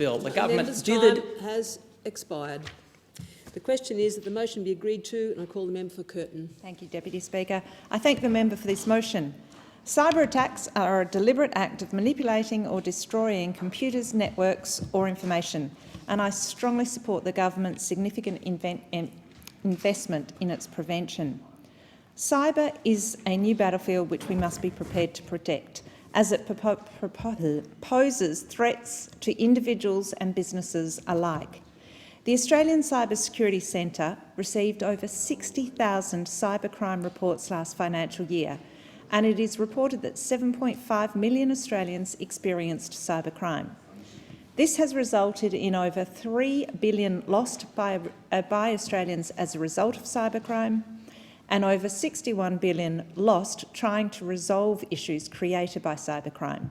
bill. The government time has expired. The question is that the motion be agreed to, and I call the member for Curtin. Thank you, Deputy Speaker. I thank the member for this motion. Cyber attacks are a deliberate act of manipulating or destroying computers, networks or information, and I strongly support the government's significant investment in its prevention. Cyber is a new battlefield which we must be prepared to protect, as it poses threats to individuals and businesses alike. The Australian Cybersecurity Centre received over 60,000 cybercrime reports last financial year, and it is reported that 7.5 million Australians experienced cybercrime. This has resulted in over $3 billion lost by Australians as a result of cybercrime, and over $61 billion lost trying to resolve issues created by cybercrime.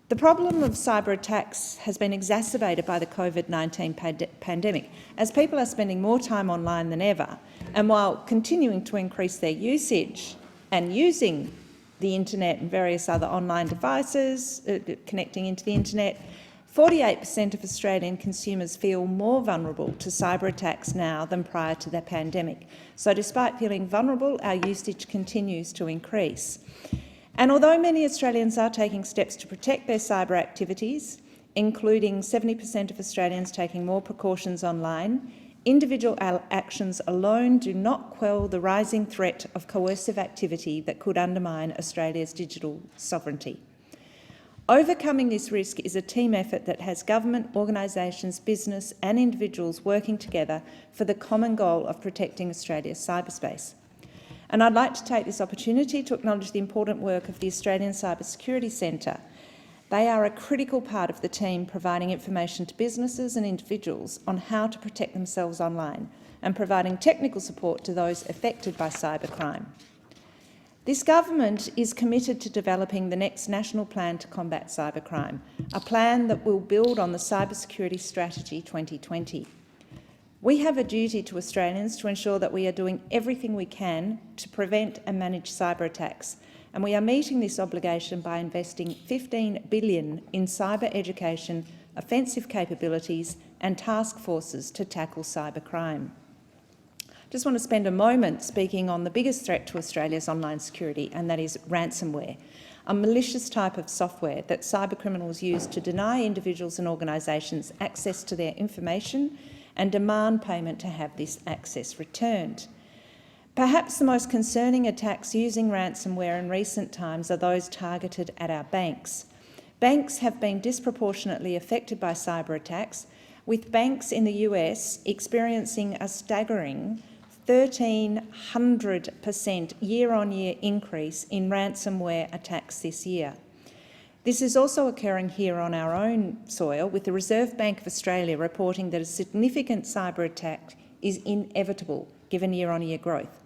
The problem of cyber attacks has been exacerbated by the COVID-19 pandemic, as people are spending more time online than ever, and while continuing to increase their usage and using the internet and various other online devices, connecting into the internet, 48% of Australian consumers feel more vulnerable to cyber attacks now than prior to the pandemic. So despite feeling vulnerable, our usage continues to increase. And although many Australians are taking steps to protect their cyber activities, including 70% of Australians taking more precautions online, individual actions alone do not quell the rising threat of coercive activity that could undermine Australia's digital sovereignty. Overcoming this risk is a team effort that has government, organisations, business and individuals working together for the common goal of protecting Australia's cyberspace. And I'd like to take this opportunity to acknowledge the important work of the Australian Cybersecurity Centre. They are a critical part of the team providing information to businesses and individuals on how to protect themselves online and providing technical support to those affected by cybercrime. This government is committed to developing the next national plan to combat cybercrime, a plan that will build on the Cybersecurity Strategy 2020. We have a duty to Australians to ensure that we are doing everything we can to prevent and manage cyber attacks, and we are meeting this obligation by investing $15 billion in cyber education, offensive capabilities and task forces to tackle cybercrime. I just want to spend a moment speaking on the biggest threat to Australia's online security, and that is ransomware, a malicious type of software that cybercriminals use to deny individuals and organisations access to their information and demand payment to have this access returned. Perhaps the most concerning attacks using ransomware in recent times are those targeted at our banks. Banks have been disproportionately affected by cyber attacks, with banks in the US experiencing a staggering 1,300% year-on-year increase in ransomware attacks this year. This is also occurring here on our own soil, with the Reserve Bank of Australia reporting that a significant cyber attack is inevitable given year-on-year growth.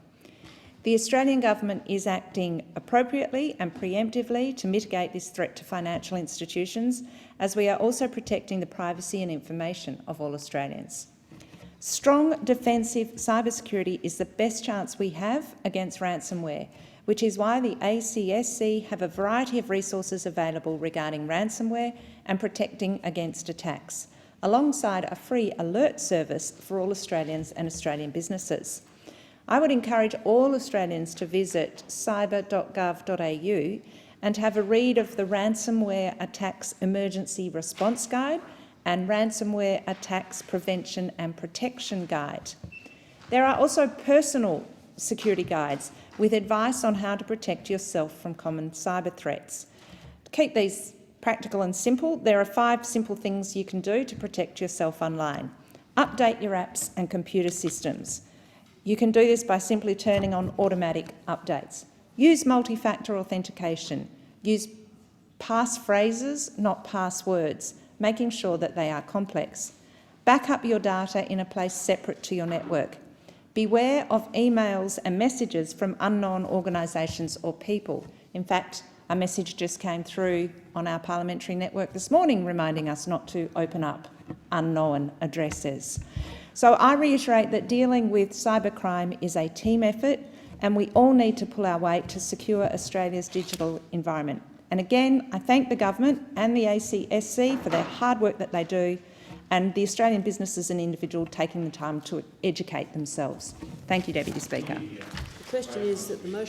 The Australian Government is acting appropriately and preemptively to mitigate this threat to financial institutions, as we are also protecting the privacy and information of all Australians. Strong defensive cybersecurity is the best chance we have against ransomware, which is why the ACSC have a variety of resources available regarding ransomware and protecting against attacks, alongside a free alert service for all Australians and Australian businesses. I would encourage all Australians to visit cyber.gov.au and have a read of the Ransomware Attacks Emergency Response Guide and Ransomware Attacks Prevention and Protection Guide. There are also personal security guides with advice on how to protect yourself from common cyber threats. To keep these practical and simple, there are 5 simple things you can do to protect yourself online. Update your apps and computer systems. You can do this by simply turning on automatic updates. Use multi-factor authentication. Use passphrases, not passwords, making sure that they are complex. Back up your data in a place separate to your network. Beware of emails and messages from unknown organisations or people. In fact, a message just came through on our parliamentary network this morning reminding us not to open up unknown addresses. So I reiterate that dealing with cybercrime is a team effort, and we all need to pull our weight to secure Australia's digital environment. And again, I thank the government and the ACSC for their hard work that they do, and the Australian businesses and individuals taking the time to educate themselves. Thank you, Deputy Speaker. The question is that the motion